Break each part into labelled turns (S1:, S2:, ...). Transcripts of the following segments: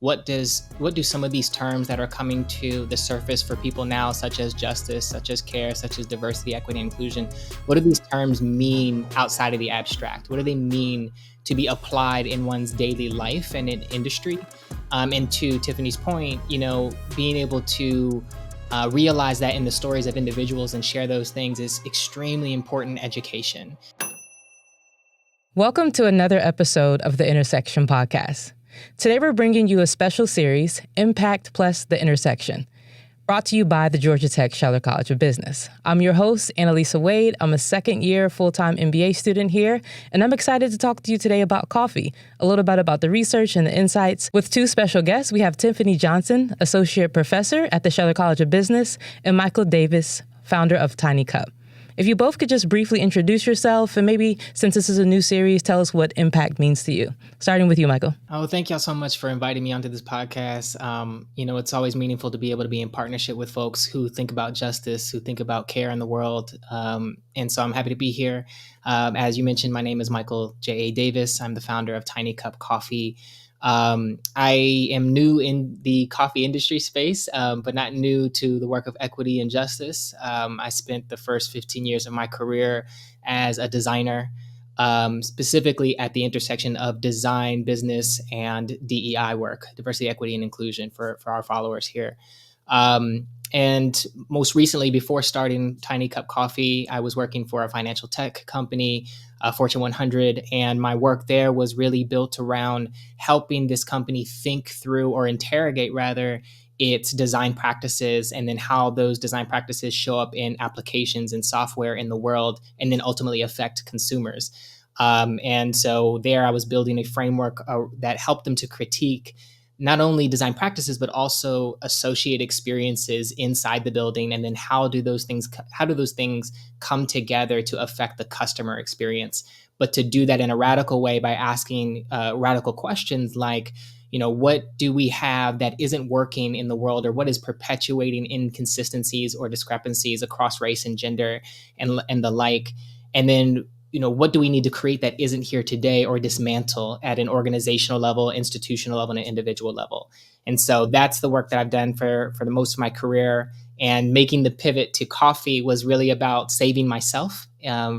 S1: what do some of these terms that are coming to the surface for people now, such as justice, such as care, such as diversity, equity, and inclusion, what do these terms mean outside of the abstract? What do they mean to be applied in one's daily life and in industry? And to Tiffany's point, being able to realize that in the stories of individuals and share those things is extremely important education.
S2: Welcome to another episode of the Intersection Podcast. Today we're bringing you a special series, Impact plus the Intersection, brought to you by the Georgia Tech Scheller College of Business. I'm your host, Analisa Wade. I'm a second-year full-time MBA student here, and I'm excited to talk to you today about coffee, a little bit about the research and the insights. With two special guests, we have Tiffany Johnson, Associate Professor at the Scheller College of Business, and Michael Davis, founder of Tinycup. If you both could just briefly introduce yourself and maybe, since this is a new series, tell us what impact means to you. Starting with you, Michael.
S1: Oh, thank y'all so much for inviting me onto this podcast. It's always meaningful to be able to be in partnership with folks who think about justice, who think about care in the world. And so I'm happy to be here. As you mentioned, my name is Michael J.A. Davis. I'm the founder of Tinycup Coffee. I am new in the coffee industry space, but not new to the work of equity and justice. I spent the first 15 years of my career as a designer, specifically at the intersection of design, business, and DEI work, diversity, equity, and inclusion for our followers here. And most recently, before starting Tinycup Coffee, I was working for a financial tech company, Fortune 100, and my work there was really built around helping this company think through, or interrogate rather, its design practices, and then how those design practices show up in applications and software in the world, and then ultimately affect consumers. And so there I was building a framework that helped them to critique not only design practices, but also associate experiences inside the building. And then how do those things come together to affect the customer experience? But to do that in a radical way by asking radical questions like, what do we have that isn't working in the world, or what is perpetuating inconsistencies or discrepancies across race and gender and the like? And then what do we need to create that isn't here today, or dismantle at an organizational level, institutional level, and an individual level? And so that's the work that I've done for the most of my career. And making the pivot to coffee was really about saving myself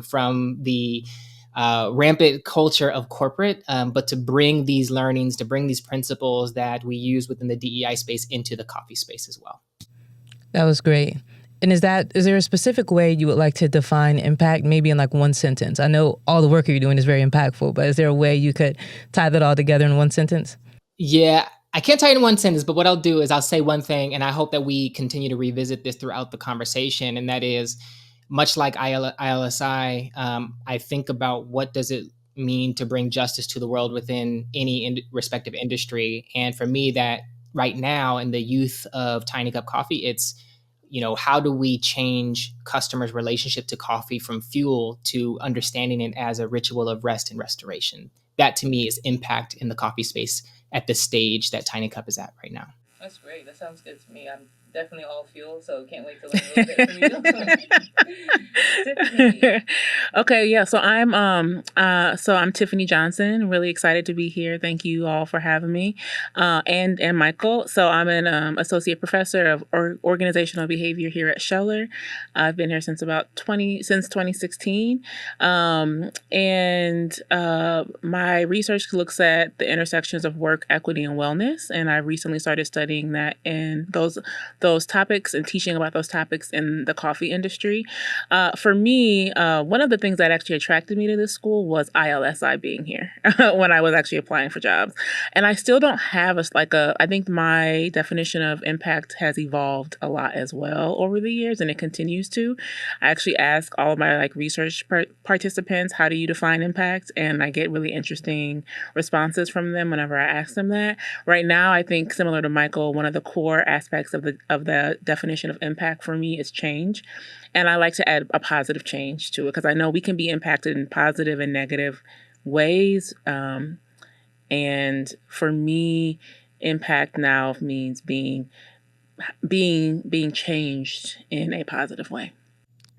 S1: from the rampant culture of corporate, but to bring these learnings, to bring these principles that we use within the DEI space into the coffee space as well.
S2: That was great. And is there a specific way you would like to define impact, maybe in like one sentence? I know all the work you're doing is very impactful, but is there a way you could tie that all together in one sentence?
S1: Yeah, I can't tie it in one sentence, but what I'll do is I'll say one thing, and I hope that we continue to revisit this throughout the conversation. And that is, much like ILSI, I think about what does it mean to bring justice to the world within any respective industry. And for me, that right now in the youth of Tinycup Coffee, it's how do we change customers' relationship to coffee from fuel to understanding it as a ritual of rest and restoration? That to me is impact in the coffee space at the stage that Tinycup is at right now.
S2: That's great. That sounds good to me. I'm definitely all fuel, so can't wait to learn a little bit from you.
S3: Okay, yeah. So I'm Tiffany Johnson. Really excited to be here. Thank you all for having me, and Michael. So I'm an associate professor of organizational behavior here at Scheller. I've been here since 2016, and my research looks at the intersections of work, equity, and wellness. And I recently started studying that in those topics and teaching about those topics in the coffee industry. For me, one of the things that actually attracted me to this school was ILSI being here when I was actually applying for jobs. And I still don't have I think my definition of impact has evolved a lot as well over the years, and it continues to. I actually ask all of my research participants, how do you define impact? And I get really interesting responses from them whenever I ask them that. Right now, I think similar to Michael, one of the core aspects of the definition of impact for me is change. And I like to add a positive change to it, because I know we can be impacted in positive and negative ways. And for me, impact now means being changed in a positive way.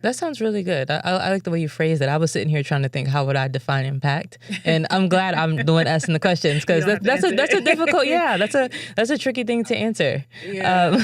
S2: That sounds really good. I like the way you phrased it. I was sitting here trying to think, how would I define impact? And I'm glad I'm the one asking the questions, because that's a difficult, that's a tricky thing to answer.
S3: Yeah.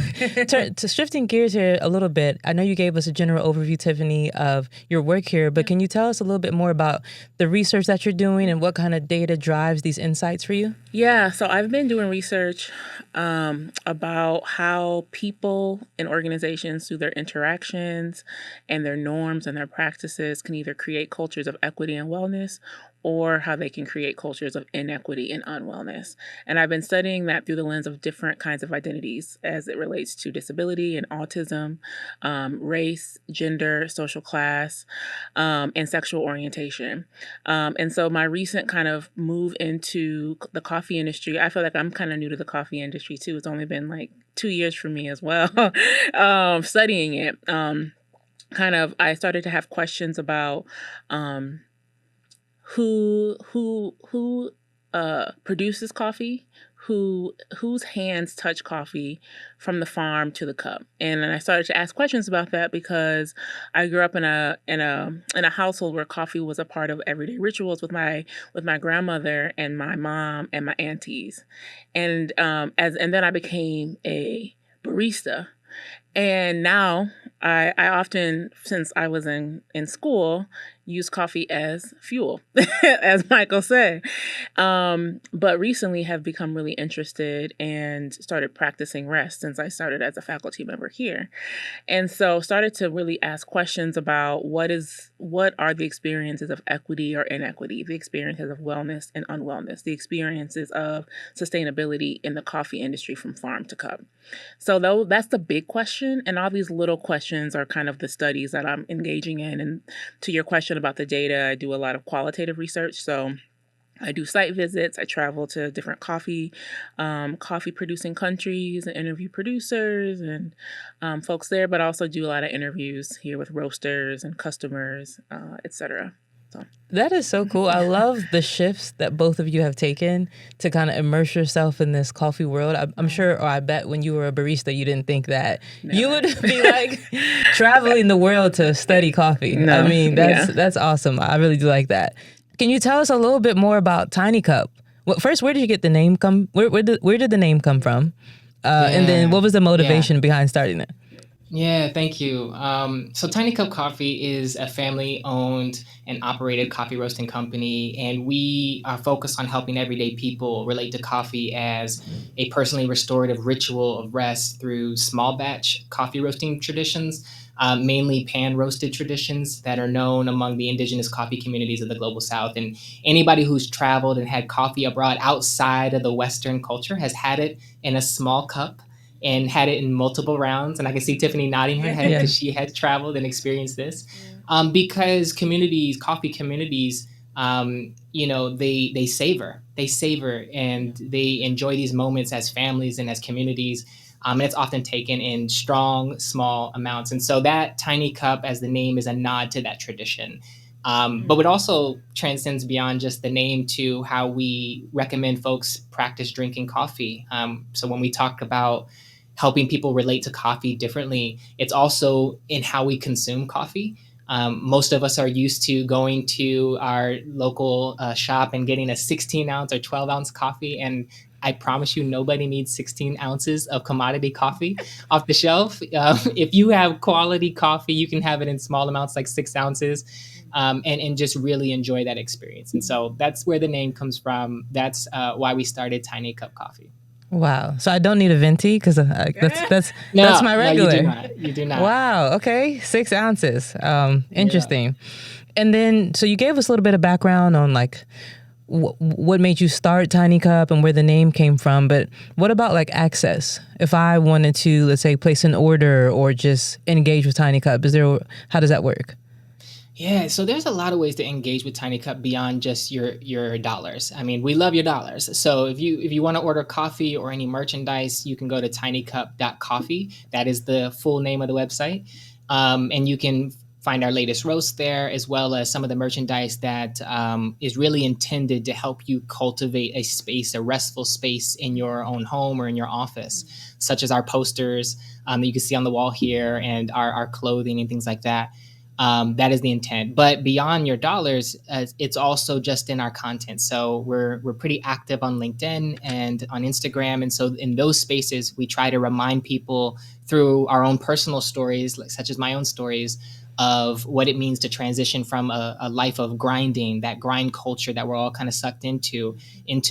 S2: Shifting gears here a little bit, I know you gave us a general overview, Tiffany, of your work here, but can you tell us a little bit more about the research that you're doing and what kind of data drives these insights for you?
S3: Yeah, so I've been doing research about how people and organizations, through their interactions and their norms and their practices, can either create cultures of equity and wellness, or how they can create cultures of inequity and unwellness. And I've been studying that through the lens of different kinds of identities as it relates to disability and autism, race, gender, social class, and sexual orientation. And so my recent kind of move into the coffee industry, I feel like I'm kind of new to the coffee industry too. It's only been like 2 years for me as well, studying it. I started to have questions about who produces coffee, whose hands touch coffee from the farm to the cup. And then I started to ask questions about that because I grew up in a household where coffee was a part of everyday rituals with my grandmother and my mom and my aunties. And then I became a barista. And now I often, since I was in school, use coffee as fuel, as Michael said. But recently have become really interested and started practicing rest since I started as a faculty member here. And so started to really ask questions about what are the experiences of equity or inequity, the experiences of wellness and unwellness, the experiences of sustainability in the coffee industry from farm to cup. So that's the big question. And all these little questions are kind of the studies that I'm engaging in. And to your question about the data, I do a lot of qualitative research. So I do site visits. I travel to different coffee producing countries and interview producers and folks there, but also do a lot of interviews here with roasters and customers, etc. So.
S2: That is so cool. I love the shifts that both of you have taken to kind of immerse yourself in this coffee world. I'm sure, or I bet when you were a barista, you didn't think that you would be like traveling the world to study coffee. No. I mean, that's awesome. I really do like that. Can you tell us a little bit more about Tinycup? Well, first, where did you get the name come? Where did the name come from? And then what was the motivation behind starting it?
S1: Yeah, thank you. So Tinycup Coffee is a family-owned and operated coffee roasting company, and we are focused on helping everyday people relate to coffee as a personally restorative ritual of rest through small batch coffee roasting traditions, mainly pan-roasted traditions that are known among the indigenous coffee communities of the Global South. And anybody who's traveled and had coffee abroad outside of the Western culture has had it in a small cup and had it in multiple rounds. And I can see Tiffany nodding her head because she had traveled and experienced this. Because coffee communities, they savor and they enjoy these moments as families and as communities. And it's often taken in strong, small amounts. And so that Tinycup, as the name, is a nod to that tradition. But it also transcends beyond just the name to how we recommend folks practice drinking coffee. So when we talk about helping people relate to coffee differently, it's also in how we consume coffee. Most of us are used to going to our local shop and getting a 16 ounce or 12 ounce coffee. And I promise you, nobody needs 16 ounces of commodity coffee off the shelf. If you have quality coffee, you can have it in small amounts, like 6 ounces, and just really enjoy that experience. And so that's where the name comes from. That's why we started Tinycup Coffee.
S2: Wow. So I don't need a venti because that's my regular.
S1: No, you do not.
S2: Wow. Okay. 6 ounces. Interesting. Yeah. And then, so you gave us a little bit of background on like what made you start Tinycup and where the name came from. But what about like access? If I wanted to, let's say, place an order or just engage with Tinycup, how does that work?
S1: Yeah, so there's a lot of ways to engage with Tinycup beyond just your dollars. I mean, we love your dollars. So if you want to order coffee or any merchandise, you can go to tinycup.coffee. That is the full name of the website. And you can find our latest roast there, as well as some of the merchandise that is really intended to help you cultivate a space, a restful space in your own home or in your office, such as our posters that you can see on the wall here and our clothing and things like that. That is the intent. But beyond your dollars, it's also just in our content. So we're pretty active on LinkedIn and on Instagram. And so in those spaces, we try to remind people through our own personal stories, such as my own stories, of what it means to transition from a life of grinding, that grind culture that we're all kind of sucked into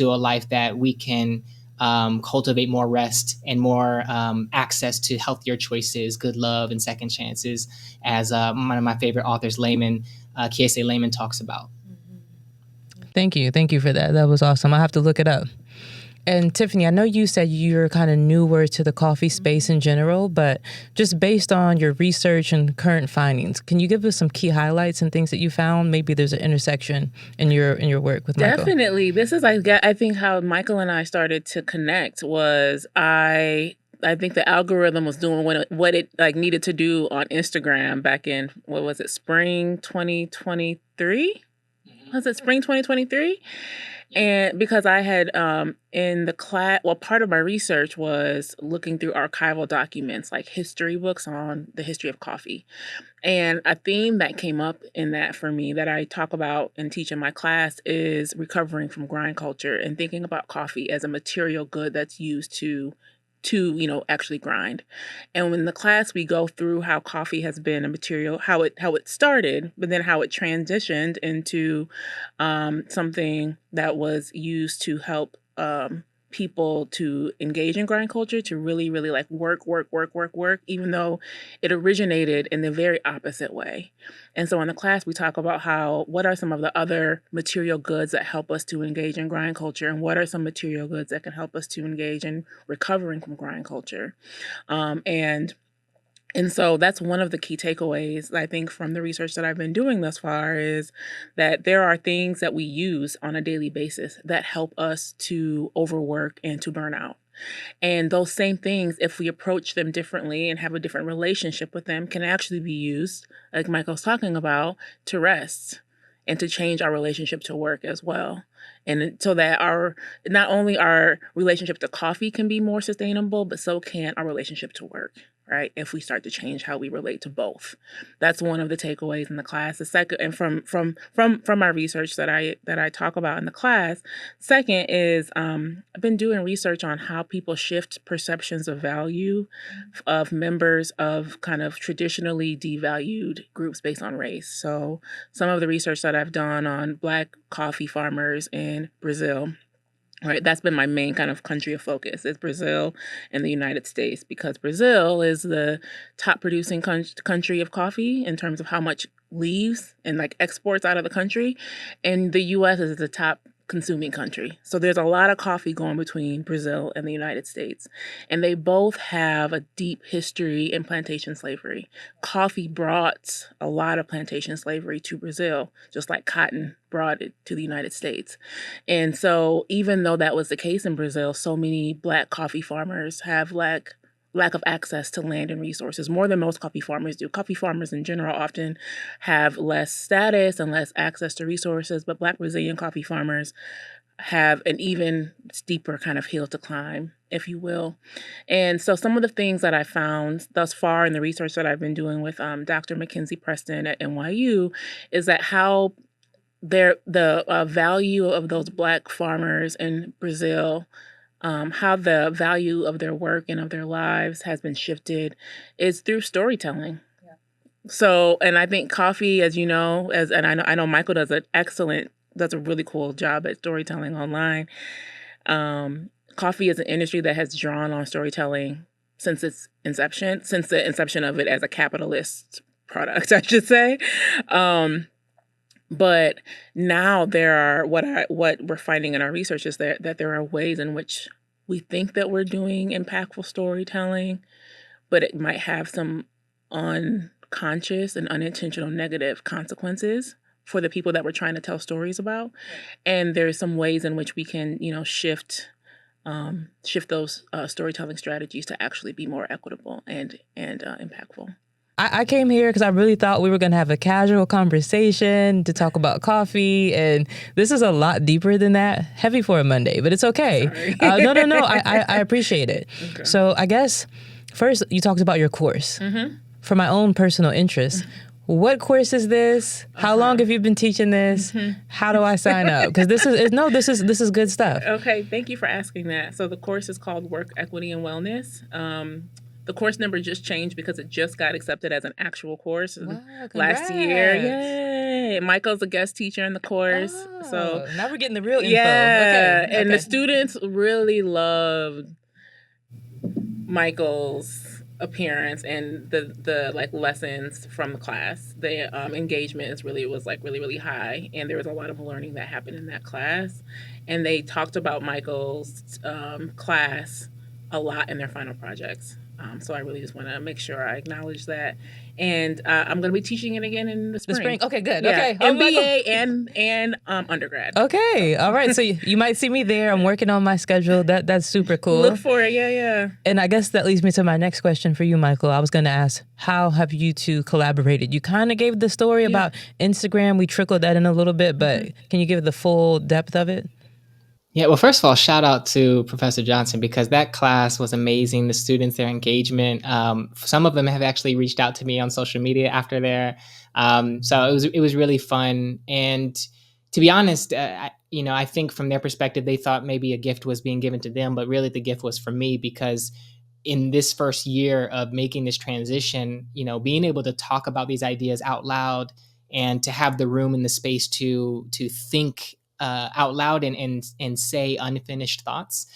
S1: a life that we can cultivate more rest and more access to healthier choices, good love, and second chances, as one of my favorite authors, Kiese Layman, talks about.
S2: Thank you for that. That was awesome. I have to look it up. And Tiffany, I know you said you're kind of newer to the coffee space in general, but just based on your research and current findings, can you give us some key highlights and things that you found? Maybe there's an intersection in your work with Michael.
S3: Definitely. This is, I think, how Michael and I started to connect was I think the algorithm was doing what it like needed to do on Instagram back in, what was it, spring 2023? Was it spring 2023? And because I had in the class, well, part of my research was looking through archival documents, like history books on the history of coffee. And a theme that came up in that for me that I talk about and teach in my class is recovering from grind culture and thinking about coffee as a material good that's used to actually grind. And in the class, we go through how coffee has been a material, how it started, but then how it transitioned into something that was used to help people to engage in grind culture, to really, really like work, even though it originated in the very opposite way. And so in the class, we talk about what are some of the other material goods that help us to engage in grind culture, and what are some material goods that can help us to engage in recovering from grind culture. And so that's one of the key takeaways, I think, from the research that I've been doing thus far, is that there are things that we use on a daily basis that help us to overwork and to burn out. And those same things, if we approach them differently and have a different relationship with them, can actually be used, like Michael's talking about, to rest and to change our relationship to work as well. And so that not only our relationship to coffee can be more sustainable, but so can our relationship to work, right? If we start to change how we relate to both. That's one of the takeaways in the class. The second, and from my research that I talk about in the class, second is I've been doing research on how people shift perceptions of value of members of kind of traditionally devalued groups based on race. So some of the research that I've done on Black coffee farmers in Brazil. Right, that's been my main kind of country of focus, is Brazil and the United States, because Brazil is the top producing country of coffee in terms of how much leaves and like exports out of the country, and the U.S. is the top consuming country. So there's a lot of coffee going between Brazil and the United States, and they both have a deep history in plantation slavery. Coffee brought a lot of plantation slavery to Brazil, just like cotton brought it to the United States. And so even though that was the case in Brazil, so many Black coffee farmers have lack of access to land and resources, more than most coffee farmers do. Coffee farmers in general often have less status and less access to resources, but Black Brazilian coffee farmers have an even steeper kind of hill to climb, if you will. And so some of the things that I found thus far in the research that I've been doing with Dr. Mackenzie Preston at NYU is that how the value of those Black farmers in Brazil, how the value of their work and of their lives has been shifted, is through storytelling. Yeah. So, and I think coffee, as you know, and I know Michael does a really cool job at storytelling online. Coffee is an industry that has drawn on storytelling since the inception of it as a capitalist product, I should say. But now what we're finding in our research is that there are ways in which we think that we're doing impactful storytelling, but it might have some unconscious and unintentional negative consequences for the people that we're trying to tell stories about. And there's some ways in which we can, shift those storytelling strategies to actually be more equitable and impactful.
S2: I came here because I really thought we were going to have a casual conversation to talk about coffee, and this is a lot deeper than that. Heavy for a Monday, but it's okay. No. I appreciate it. Okay. So I guess first you talked about your course. Mm-hmm. For my own personal interest, what course is this? How long have you been teaching this? How do I sign up? Because this is good stuff.
S3: Okay, thank you for asking that. So the course is called Work Equity and Wellness. The course number just changed because it just got accepted as an actual course last year. Yay! Michael's a guest teacher in the course. So
S2: now we're getting the real info.
S3: Yeah,
S2: Okay.
S3: And the students really loved Michael's appearance and the like lessons from the class. The engagement was really high, and there was a lot of learning that happened in that class. And they talked about Michael's class a lot in their final projects. So I really just want to make sure I acknowledge that. And I'm going to be teaching it again in the spring.
S2: Okay, good.
S3: Yeah.
S2: Okay.
S3: MBA and undergrad.
S2: Okay. All right. So you might see me there. I'm working on my schedule. That's super cool.
S3: Look for it. Yeah.
S2: And I guess that leads me to my next question for you, Michael. I was going to ask, how have you two collaborated? You kind of gave the story about Instagram. We trickled that in a little bit, but can you give the full depth of it?
S1: Yeah, well, first of all, shout out to Professor Johnson, because that class was amazing. The students, their engagement. Some of them have actually reached out to me on social media after there. So it was really fun. And to be honest, I think from their perspective, they thought maybe a gift was being given to them, but really the gift was for me, because in this first year of making this transition, being able to talk about these ideas out loud and to have the room and the space to think out loud and say unfinished thoughts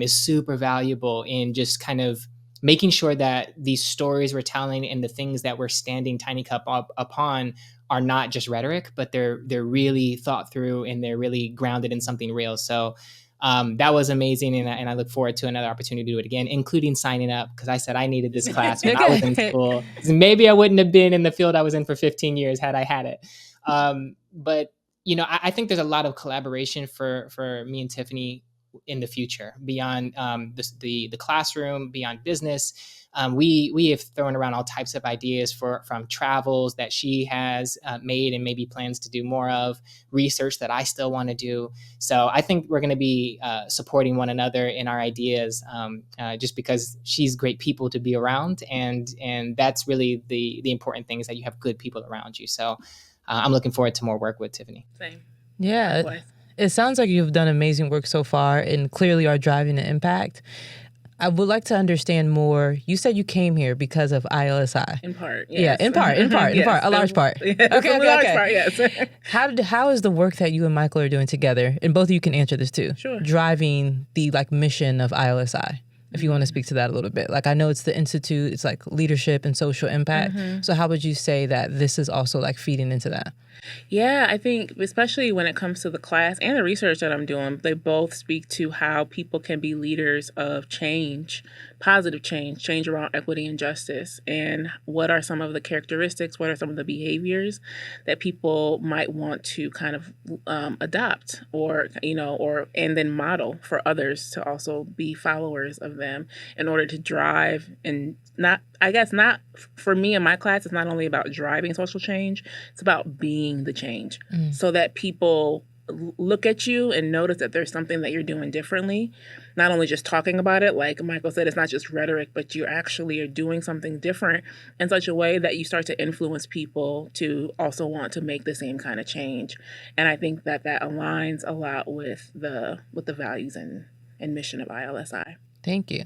S1: is super valuable in just kind of making sure that these stories we're telling and the things that we're standing Tinycup upon are not just rhetoric, but they're really thought through and they're really grounded in something real. So that was amazing, and I look forward to another opportunity to do it again, including signing up, because I said I needed this class when I was in school. Maybe I wouldn't have been in the field I was in for 15 years had I had it. But I think there's a lot of collaboration for me and Tiffany in the future beyond the classroom, beyond business. We have thrown around all types of ideas from travels that she has made and maybe plans to do more of, research that I still want to do. So I think we're going to be supporting one another in our ideas, just because she's great people to be around, and that's really the important thing, is that you have good people around you. So I'm looking forward to more work with Tiffany.
S3: Same.
S2: Yeah.
S3: Likewise.
S2: It sounds like you've done amazing work so far and clearly are driving an impact. I would like to understand more. You said you came here because of ILSI.
S3: In part, yes.
S2: Yeah, in part, yes. A large part.
S3: Okay. Large part, yes.
S2: How is the work that you and Michael are doing together, and both of you can answer this too,
S3: sure,
S2: driving the mission of ILSI? If you want to speak to that a little bit. I know it's the Institute, it's leadership and social impact. So how would you say that this is also feeding into that?
S3: Yeah, I think especially when it comes to the class and the research that I'm doing, they both speak to how people can be leaders of change, positive change around equity and justice. And what are some of the characteristics, what are some of the behaviors that people might want to kind of adopt and then model for others to also be followers of them in order to drive and not for me in my class, it's not only about driving social change, it's about being the change so that people look at you and notice that there's something that you're doing differently. Not only just talking about it, like Michael said, it's not just rhetoric, but you actually are doing something different in such a way that you start to influence people to also want to make the same kind of change. And I think that aligns a lot with the values and mission of ILSI.
S2: Thank you.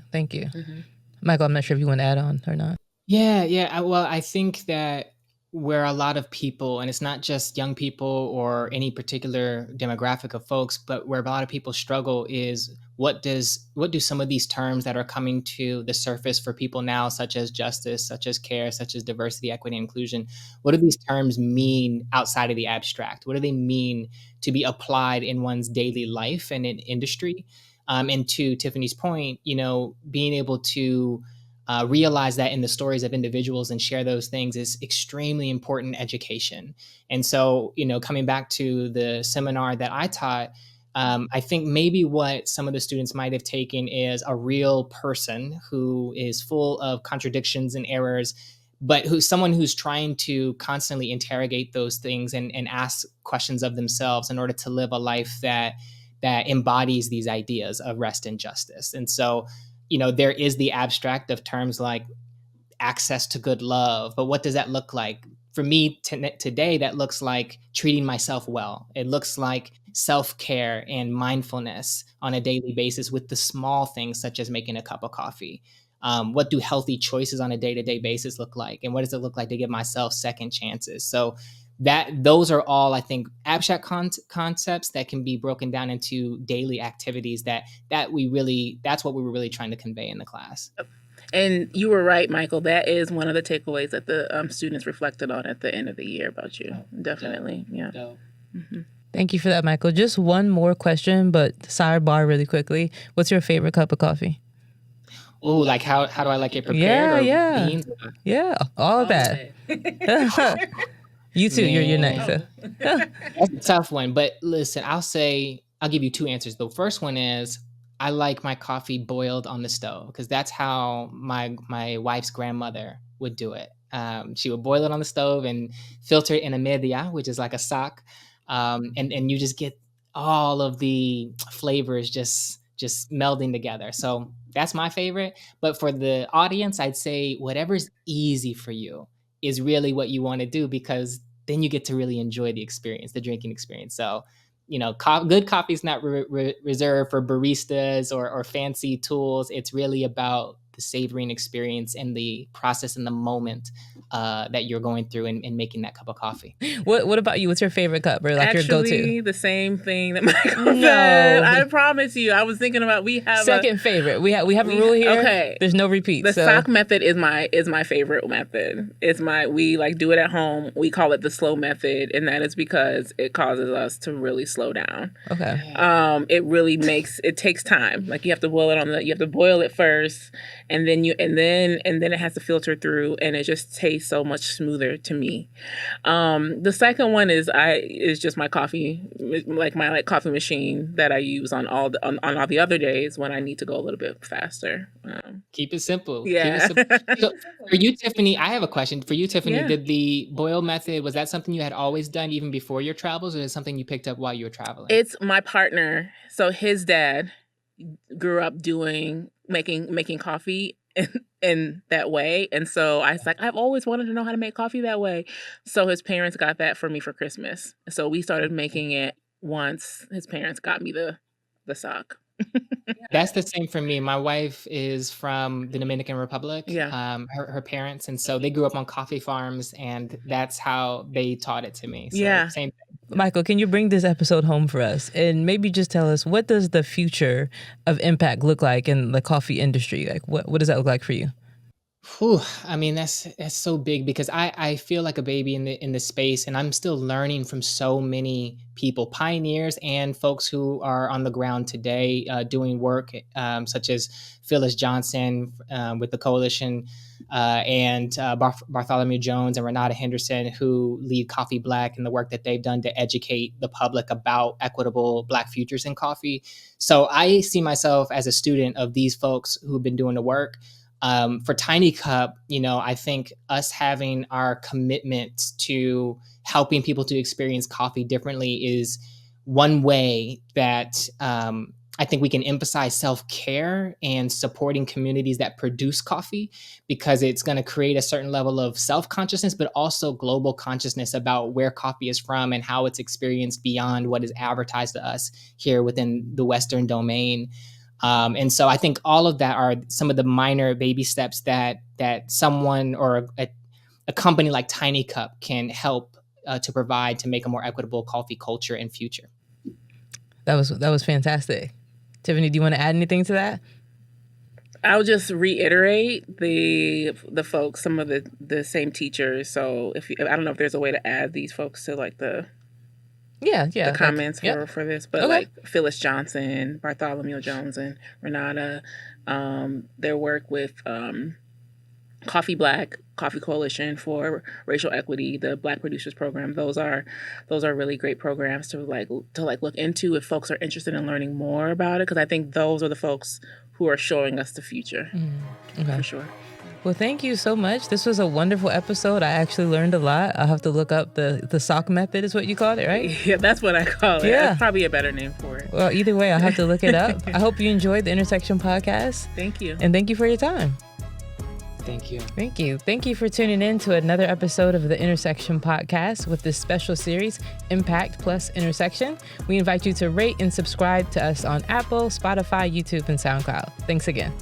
S2: Michael, I'm not sure if you want to add on or not.
S1: Yeah. Well, I think that where a lot of people, and it's not just young people or any particular demographic of folks, but where a lot of people struggle is what do some of these terms that are coming to the surface for people now, such as justice, such as care, such as diversity, equity, and inclusion, what do these terms mean outside of the abstract? What do they mean to be applied in one's daily life and in industry? And to Tiffany's point, being able to realize that in the stories of individuals and share those things is extremely important education. And so, coming back to the seminar that I taught, I think maybe what some of the students might have taken is a real person who is full of contradictions and errors, but someone who's trying to constantly interrogate those things and ask questions of themselves in order to live a life that embodies these ideas of rest and justice. And so, there is the abstract of terms like access to good love, but what does that look like? for me today, that looks like treating myself well. It looks like self-care and mindfulness on a daily basis with the small things, such as making a cup of coffee. What do healthy choices on a day-to-day basis look like? And what does it look like to give myself second chances? So those are all, I think, abstract concepts that can be broken down into daily activities that's what we were really trying to convey in the class.
S3: And you were right, Michael. That is one of the takeaways that the students reflected on at the end of the year about you. Definitely. Yeah.
S2: Mm-hmm. Thank you for that, Michael. Just one more question, but sidebar really quickly. What's your favorite cup of coffee?
S1: Oh, like how do I like it prepared?
S2: Yeah.
S1: Beans?
S2: Yeah, all of that. You too. You're next.
S1: That's a tough one. But listen, I'll give you two answers. The first one is I like my coffee boiled on the stove because that's how my wife's grandmother would do it. She would boil it on the stove and filter it in a media, which is like a sock. And you just get all of the flavors just melding together. So that's my favorite. But for the audience, I'd say whatever's easy for you is really what you want to do, because then you get to really enjoy the experience, the drinking experience. So, good coffee is not reserved for baristas or fancy tools. It's really about the savoring experience and the process and the moment that you're going through and making that cup of coffee.
S2: What about you? What's your favorite cup or like your go-to?
S3: Actually, the same thing that Michael said. I promise you. I was thinking about we have
S2: second favorite. We have a rule here. Okay. There's no repeat.
S3: The sock method is my favorite method. We like do it at home. We call it the slow method, and that is because it causes us to really slow down.
S2: Okay.
S3: It takes time. Like you have to boil it you have to boil it first, and then it has to filter through, and it just tastes so much smoother to me. The second one is just my coffee, like my coffee machine that I use on all the other days when I need to go a little bit faster.
S1: Keep it simple.
S3: Yeah.
S1: Keep it simple. So for you, Tiffany, I have a question for you, Tiffany. Yeah. Did the boil method, was that something you had always done even before your travels, or is it something you picked up while you were traveling?
S3: It's my partner. So his dad grew up making coffee in that way. And so I was like, I've always wanted to know how to make coffee that way. So his parents got that for me for Christmas. So we started making it once his parents got me the sock.
S1: That's the same for me. My wife is from the Dominican Republic.
S3: Yeah.
S1: Her parents. And so they grew up on coffee farms, and that's how they taught it to me. So
S3: yeah.
S1: Same thing.
S2: Michael, can you bring this episode home for us and maybe just tell us, what does the future of impact look like in the coffee industry? Like what does that look like for you?
S1: Whew, I mean, that's so big, because I feel like a baby in the space, and I'm still learning from so many people, pioneers and folks who are on the ground today doing work, such as Phyllis Johnson with the coalition, and Bartholomew Jones and Renata Henderson, who lead Coffee Black, and the work that they've done to educate the public about equitable Black futures in coffee. So I see myself as a student of these folks who've been doing the work. For Tinycup, I think us having our commitment to helping people to experience coffee differently is one way that I think we can emphasize self-care and supporting communities that produce coffee, because it's going to create a certain level of self-consciousness, but also global consciousness about where coffee is from and how it's experienced beyond what is advertised to us here within the Western domain. And so I think all of that are some of the minor baby steps that someone or a company like Tinycup can help to provide to make a more equitable coffee culture and future.
S2: That was fantastic. Tiffany, do you want to add anything to that?
S3: I'll just reiterate the folks, some of the same teachers. So I don't know if there's a way to add these folks to like the comments for this, but like Phyllis Johnson, Bartholomew Jones, and Renata, their work with Coffee Black, Coffee Coalition for Racial Equity, the Black Producers Program. Those are really great programs to look into if folks are interested in learning more about it, because I think those are the folks who are showing us the future for sure.
S2: Well, thank you so much. This was a wonderful episode. I actually learned a lot. I'll have to look up the sock method is what you called it, right?
S3: Yeah, that's what I call it. Yeah. That's probably a better name for it.
S2: Well, either way, I'll have to look it up. I hope you enjoyed the Intersection podcast.
S3: Thank you.
S2: And thank you for your time.
S1: Thank you.
S2: Thank you. Thank you for tuning in to another episode of the Intersection Podcast with this special series, Impact plus Intersection. We invite you to rate and subscribe to us on Apple, Spotify, YouTube, and SoundCloud. Thanks again.